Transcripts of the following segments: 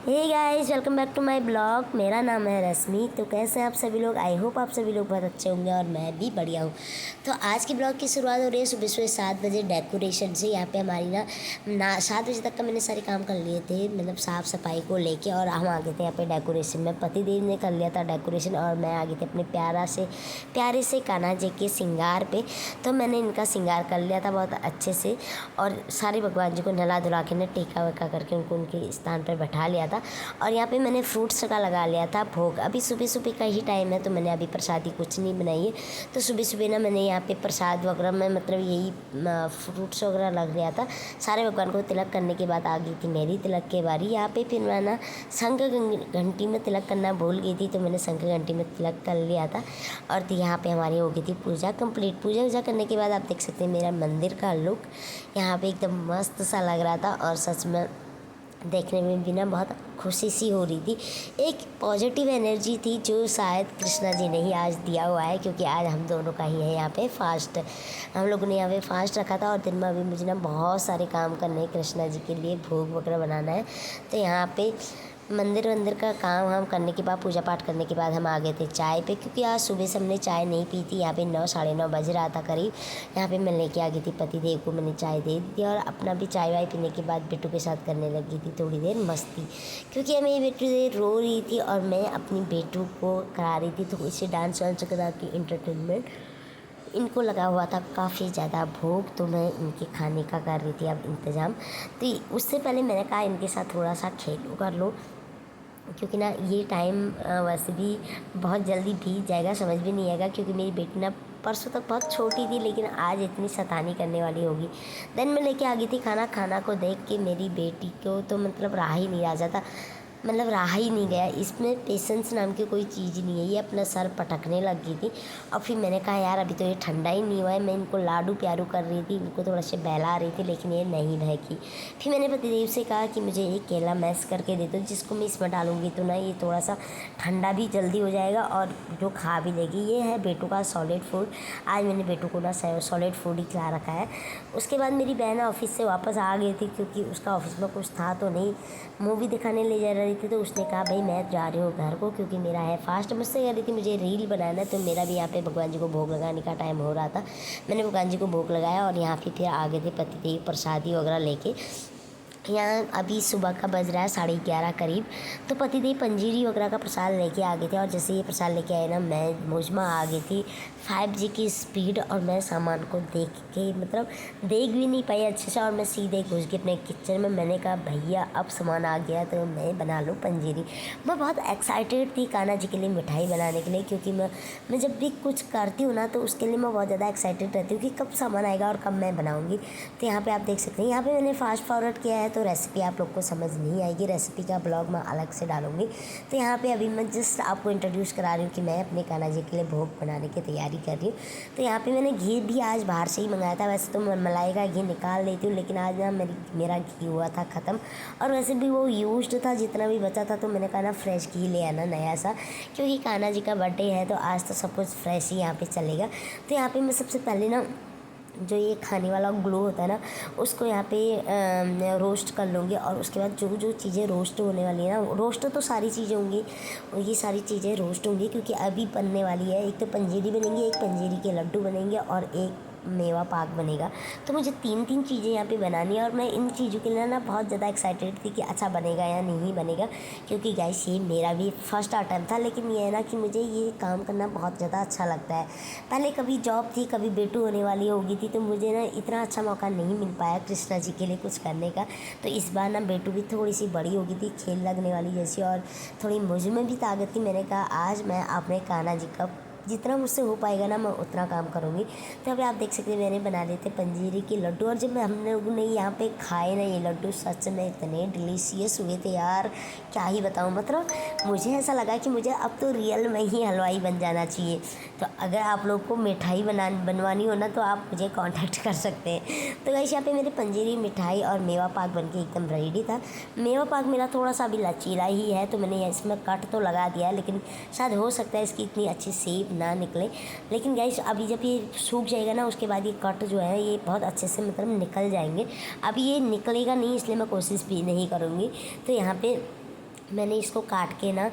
Hey guys, welcome back to my blog. मेरा नाम है रश्मि। तो कैसे हैं आप सभी लोग? आई होप आप सभी लोग बहुत अच्छे होंगे और मैं भी बढ़िया हूँ। तो आज की ब्लॉग की शुरुआत हो रही है सुबह सुबह 7 बजे डेकोरेशन से। यहाँ पे हमारी ना 7 बजे तक का मैंने सारे काम कर लिए थे, मतलब साफ़ सफाई को लेके, और हम आ गए थे यहाँ पे डेकोरेशन में। पति देव ने कर लिया था डेकोरेशन और मैं आ गई थी अपने प्यारे से कान्हा जी के श्रृंगार पे। तो मैंने इनका श्रृंगार कर लिया था बहुत अच्छे से, और सारे भगवान जी को नहला धुला के टीका वेका करके उनको उनके स्थान पर बैठा लिया था। और यहाँ पे मैंने फ्रूट्स का लगा लिया था भोग। अभी सुबह सुबह का ही टाइम है, तो मैंने अभी प्रसादी कुछ नहीं बनाई है। तो सुबह सुबह ना मैंने यहाँ पे प्रसाद वगैरह में मतलब यही फ्रूट्स वगैरह लग लिया था। सारे भगवान को तिलक करने के बाद आ गई थी मेरी तिलक के बारी। यहाँ पे फिर मैं ना शंख घंटी में तिलक करना भूल गई थी, तो मैंने शंख घंटी में तिलक कर लिया था। और यहाँ पे हमारी हो गई थी पूजा कंप्लीट। पूजा करने के बाद आप देख सकते हैं मेरा मंदिर का लुक यहाँ पे एकदम मस्त सा लग रहा था, और सच में देखने में भी ना बहुत खुशी सी हो रही थी। एक पॉजिटिव एनर्जी थी जो शायद कृष्णा जी ने ही आज दिया हुआ है, क्योंकि आज हम दोनों का ही है यहाँ पे फास्ट। हम लोगों ने यहाँ पे फास्ट रखा था, और दिन में अभी मुझे ना बहुत सारे काम करने हैं कृष्णा जी के लिए, भोग वगैरह बनाना है। तो यहाँ पे मंदिर का काम हम करने के बाद, पूजा पाठ करने के बाद हम आ गए थे चाय पे, क्योंकि आज सुबह से हमने चाय नहीं पी थी। यहाँ पे 9 साढ़े 9 बज रहा था करीब। यहाँ पे मैं लेके आ गई थी पति देव को, मैंने चाय दे दी और अपना भी चाय वाय पीने के बाद बेटू के साथ करने लगी थी थोड़ी देर मस्ती, क्योंकि हमें बेटू देर रो रही थी और मैं अपनी बेटू को करा रही थी, तो इसे डांस वांस करा के इंटरटेनमेंट। इनको लगा हुआ था काफ़ी ज़्यादा भूख, तो मैं इनके खाने का कर रही थी अब इंतज़ाम। तो उससे पहले मैंने कहा इनके साथ थोड़ा सा खेलो कर लो, क्योंकि ना ये टाइम वैसे भी बहुत जल्दी बीत जाएगा, समझ भी नहीं आएगा। क्योंकि मेरी बेटी ना परसों तक बहुत छोटी थी, लेकिन आज इतनी शैतानी करने वाली होगी। देन मैं लेके आ गई थी खाना को देख के मेरी बेटी को तो मतलब रहा ही नहीं आ जाता, मतलब रहा ही नहीं गया। इसमें पेशेंस नाम की कोई चीज़ नहीं है। ये अपना सर पटकने लग गई थी, और फिर मैंने कहा यार अभी तो ये ठंडा ही नहीं हुआ है। मैं इनको लाडू प्यारू कर रही थी, इनको थोड़ा सा बहला रही थी, लेकिन ये नहीं बहकी। फिर मैंने पतिदेव से कहा कि मुझे एक केला मैश करके दे दो, जिसको मैं इसमें डालूंगी तो ना ये थोड़ा सा ठंडा भी जल्दी हो जाएगा और जो खा भी लेगी। ये है बेटू का सॉलिड फूड। आज मैंने बेटू को ना सॉलिड फूड ही खिला रखा है। उसके बाद मेरी बहन ऑफिस से वापस आ गई थी, क्योंकि उसका ऑफिस में कुछ था तो नहीं, मूवी दिखाने ले जा रही थी। तो उसने कहा भाई मैं जा रही हूँ घर को, क्योंकि मेरा है फास्ट। मुझसे कह रही थी मुझे रील बनाना है, तो मेरा भी यहाँ पे भगवान जी को भोग लगाने का टाइम हो रहा था। मैंने भगवान जी को भोग लगाया और यहाँ पे फिर आ गए थे पतिदेव प्रसादी वगैरह लेके। यहाँ अभी सुबह का बज रहा है 11:30 करीब। तो पतिदेव पंजीरी वगैरह का प्रसाद लेके आ गए थे, और जैसे ये प्रसाद लेके आए ना मैं मुझमा आ गई थी 5G की स्पीड, और मैं सामान को देख के मतलब देख भी नहीं पाई अच्छे से, और मैं सीधे घुस गई अपने किचन में। मैंने कहा भैया अब सामान आ गया तो मैं बना लूँ पंजीरी। मैं बहुत एक्साइटेड थी कान्हा जी के लिए मिठाई बनाने के लिए, क्योंकि मैं जब भी कुछ करती हूँ ना तो उसके लिए मैं बहुत ज़्यादा एक्साइटेड रहती हूँ कि कब सामान आएगा और कब मैं बनाऊँगी। तो यहाँ पर आप देख सकते हैं, यहाँ पर मैंने फास्ट फॉरवर्ड किया है, तो रेसिपी आप लोग को समझ नहीं आएगी। रेसिपी का ब्लॉग मैं अलग से डालूंगी। तो यहाँ पे अभी मैं जस्ट आपको इंट्रोड्यूस करा रही हूँ कि मैं अपने कान्हा जी के लिए भोग बनाने की तैयारी कर रही हूँ। तो यहाँ पे मैंने घी भी आज बाहर से ही मंगाया था। वैसे तो मैं मलाई का घी निकाल लेती हूँ, लेकिन आज ना मेरा घी हुआ था ख़त्म, और वैसे भी वो यूज्ड था जितना भी बचा था। तो मैंने कहा ना फ्रेश घी ले आना नया सा, क्योंकि कान्हा जी का बर्थडे है तो आज तो सब कुछ फ्रेश ही यहाँ पर चलेगा। तो यहाँ पर मैं सबसे पहले ना जो ये खाने वाला ग्लो होता है ना उसको यहाँ पे रोस्ट कर लूँगी, और उसके बाद जो जो चीज़ें रोस्ट होने वाली है ना, रोस्ट तो सारी चीज़ें होंगी, ये सारी चीज़ें रोस्ट होंगी, क्योंकि अभी बनने वाली है। एक तो पंजीरी बनेंगी, एक पंजीरी के लड्डू बनेंगे, और एक मेवा पाक बनेगा। तो मुझे 3 चीज़ें यहाँ पे बनानी है, और मैं इन चीज़ों के लिए ना बहुत ज़्यादा एक्साइटेड थी कि अच्छा बनेगा या नहीं बनेगा, क्योंकि गाइस ये मेरा भी फर्स्ट अटेम्प्ट था। लेकिन ये है ना कि मुझे ये काम करना बहुत ज़्यादा अच्छा लगता है। पहले कभी जॉब थी, कभी बेटू होने वाली होगी थी, तो मुझे ना इतना अच्छा मौका नहीं मिल पाया कृष्णा जी के लिए कुछ करने का। तो इस बार ना बेटू भी थोड़ी सी बड़ी होगी थी, खेल लगने वाली जैसी, और थोड़ी मुझ में भी ताकत थी। मैंने कहा आज मैं अपने कान्हा जी का जितना मुझसे हो पाएगा ना मैं उतना काम करूँगी। तो अभी आप देख सकते हैं मैंने बना लिए थे पंजीरी के लड्डू, और जब हम लोगों ने यहाँ पे खाए ना ये लड्डू सच में इतने डिलीशियस हुए थे यार, क्या ही बताऊँ। मतलब मुझे ऐसा लगा कि मुझे अब तो रियल में ही हलवाई बन जाना चाहिए। तो अगर आप लोग को मिठाई बनवानी हो ना तो आप मुझे कांटेक्ट कर सकते हैं। तो गाइस यहाँ पे मेरे पंजीरी मिठाई और मेवा पाक बनके एकदम रेडी था। मेवा पाक मेरा थोड़ा सा अभी लचीला ही है, तो मैंने इसमें कट तो लगा दिया है, लेकिन शायद हो सकता है इसकी इतनी अच्छी शेप ना निकले। लेकिन गाइस अभी जब ये सूख जाएगा ना उसके बाद ये कट जो है ये बहुत अच्छे से मतलब निकल जाएंगे। अभी ये निकलेगा नहीं, इसलिए मैं कोशिश भी नहीं करूँगी। तो यहाँ पे मैंने इसको काट के ना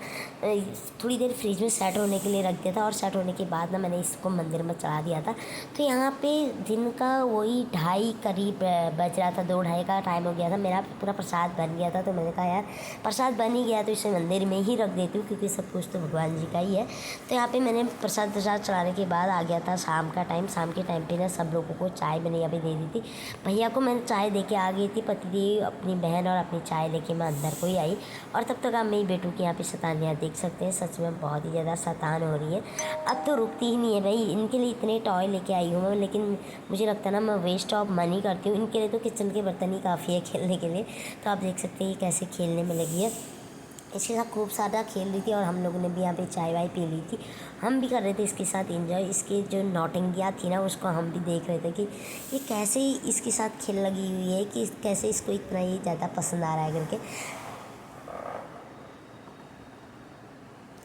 थोड़ी देर फ्रिज में सेट होने के लिए रख दिया था और सेट होने के बाद ना मैंने इसको मंदिर में चढ़ा दिया था। तो यहाँ पे दिन का वही 2:30 करीब बज रहा था, 2-2:30 का टाइम हो गया था। मेरा पूरा प्रसाद बन गया था, तो मैंने कहा यार प्रसाद बन ही गया तो इसे मंदिर में ही रख देती हूँ, क्योंकि सब कुछ तो भगवान जी का ही है। तो यहाँ पर मैंने प्रसाद चढ़ाने के बाद आ गया था शाम का टाइम। शाम के टाइम पर ना सब लोगों को चाय मैंने यहाँ पे दे दी थी। भैया को मैंने चाय दे के आ गई थी, पतिदेव अपनी बहन और अपनी चाय लेके मैं अंदर को ही आई। और तब तक आप मेरी बेटू की यहाँ पे शैतानियाँ देख सकते हैं। सच में बहुत ही ज़्यादा शैतान हो रही है, अब तो रुकती ही नहीं है भाई। इनके लिए इतने टॉय लेके आई हूँ मैं, लेकिन मुझे लगता है ना मैं वेस्ट ऑफ मनी करती हूँ। इनके लिए तो किचन के बर्तन ही काफ़ी है खेलने के लिए। तो आप देख सकते हैं ये कैसे खेलने में लगी है। इसके साथ खूब सारा खेल रही थी और हम लोगों ने भी यहाँ पे चाय वाय पी ली थी। हम भी कर रहे थे इसके साथ एंजॉय। इसकी जो नौटंकियाँ थी ना उसको हम भी देख रहे थे कि ये कैसे इसके साथ खेल लगी हुई है, कि कैसे इसको इतना ही ज़्यादा पसंद आ रहा है करके।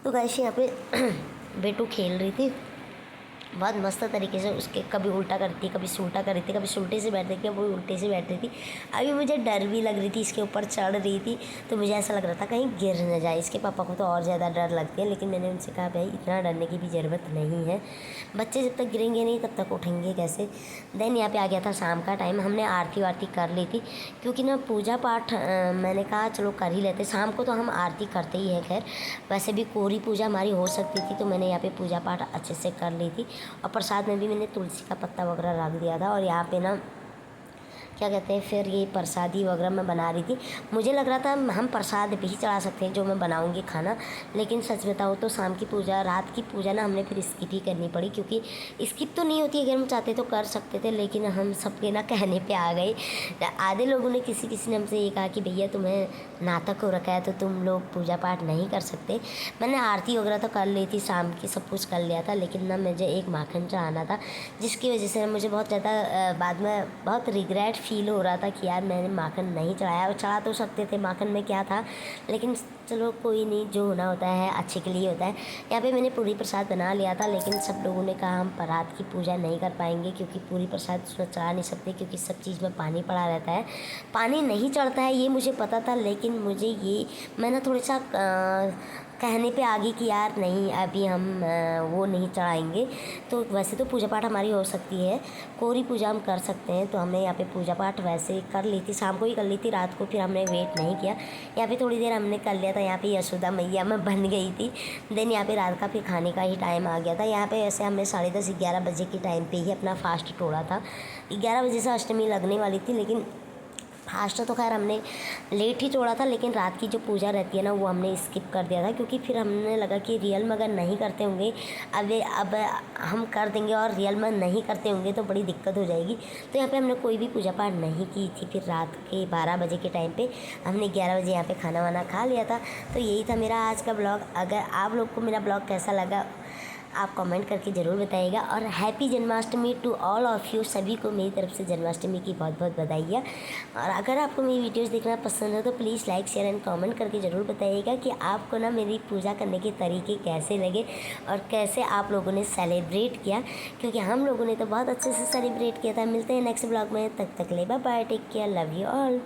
तो गाइस यहाँ पे बेटू खेल रही थी बहुत मस्त तरीके से। उसके कभी उल्टा करती, कभी सुलटा कर रही थी, कभी उल्टे से बैठ रही थी, कभी उल्टे से बैठ रही थी। अभी मुझे डर भी लग रही थी, इसके ऊपर चढ़ रही थी तो मुझे ऐसा लग रहा था कहीं गिर न जाए। इसके पापा को तो और ज़्यादा डर लगती है, लेकिन मैंने उनसे कहा भाई इतना डरने की भी ज़रूरत नहीं है, बच्चे जब तक गिरेंगे नहीं तब तक उठेंगे कैसे। देन यहाँ पे आ गया था शाम का टाइम। हमने आरती वारती कर ली थी, क्योंकि ना पूजा पाठ मैंने कहा चलो कर ही लेते। शाम को तो हम आरती करते ही हैं। खैर वैसे भी कोरी पूजा हमारी हो सकती थी, तो मैंने यहाँ पे पूजा पाठ अच्छे से कर ली थी। और प्रसाद में भी मैंने तुलसी का पत्ता वगैरह रख दिया था। और यहाँ पे ना क्या कहते हैं, फिर ये प्रसादी वगैरह मैं बना रही थी। मुझे लग रहा था हम प्रसाद भी चढ़ा सकते हैं जो मैं बनाऊंगी खाना, लेकिन सच बताऊँ तो शाम की पूजा, रात की पूजा ना हमने फिर स्किप ही करनी पड़ी, क्योंकि स्किप तो नहीं होती, अगर हम चाहते तो कर सकते थे, लेकिन हम सबके ना कहने पे आ गए। आधे लोगों ने किसी ने हमसे ये कहा कि भैया तुम्हें नाटक हो रखा है तो तुम लोग पूजा पाठ नहीं कर सकते। मैंने आरती वगैरह तो कर ली थी, शाम की सब कुछ कर लिया था, लेकिन ना मुझे एक माखन चढ़ाना था, जिसकी वजह से मुझे बहुत ज़्यादा बाद में बहुत रिग्रेट फील हो रहा था कि यार मैंने माखन नहीं चढ़ाया। और चढ़ा तो सकते थे, माखन में क्या था, लेकिन चलो कोई नहीं, जो होना होता है अच्छे के लिए होता है। यहाँ पे मैंने पूरी प्रसाद बना लिया था, लेकिन सब लोगों ने कहा हम रात की पूजा नहीं कर पाएंगे, क्योंकि पूरी प्रसाद उसमें चढ़ा नहीं सकते, क्योंकि सब चीज़ में पानी पड़ा रहता है। पानी नहीं चढ़ता है ये मुझे पता था, लेकिन मुझे ये मैं ना थोड़ा सा कहने पे आ गई कि यार नहीं अभी हम वो नहीं चढ़ाएंगे। तो वैसे तो पूजा पाठ हमारी हो सकती है, कोरी पूजा हम कर सकते हैं। तो हमने यहाँ पे पूजा पाठ वैसे कर ली थी, शाम को ही कर ली थी, रात को फिर हमने वेट नहीं किया। यहाँ पे थोड़ी देर हमने कर लिया था। यहाँ पे यशोदा मैया में बन गई थी। देन यहाँ पे रात का फिर खाने का ही टाइम आ गया था। यहाँ पे ऐसे हमने 10:30-11 बजे के टाइम पे ही अपना फास्ट तोड़ा था। 11 बजे से अष्टमी लगने वाली थी, लेकिन फास्ट तो खैर हमने लेट ही तोड़ा था, लेकिन रात की जो पूजा रहती है ना वो हमने स्किप कर दिया था, क्योंकि फिर हमने लगा कि रियल में अगर नहीं करते होंगे अब हम कर देंगे और रियल में नहीं करते होंगे तो बड़ी दिक्कत हो जाएगी। तो यहाँ पे हमने कोई भी पूजा पाठ नहीं की थी। फिर रात के 12 बजे के टाइम पे हमने 11 बजे यहाँ पे खाना वाना खा लिया था। तो यही था मेरा आज का ब्लॉग। अगर आप लोग को मेरा ब्लॉग कैसा लगा आप कमेंट करके ज़रूर बताइएगा। और happy Janmashtami to all of you, सभी को मेरी तरफ से जन्माष्टमी की बहुत बहुत बधाई है। और अगर आपको मेरी वीडियोस देखना पसंद है तो please like share and comment करके ज़रूर बताइएगा कि आपको ना मेरी पूजा करने के तरीके कैसे लगे और कैसे आप लोगों ने सेलिब्रेट किया, क्योंकि हम लोगों ने तो बहुत अच्छे से सेलिब्रेट किया था। मिलते हैं नेक्स्ट ब्लॉग में, तब तक ले bye bye, take care, love you all.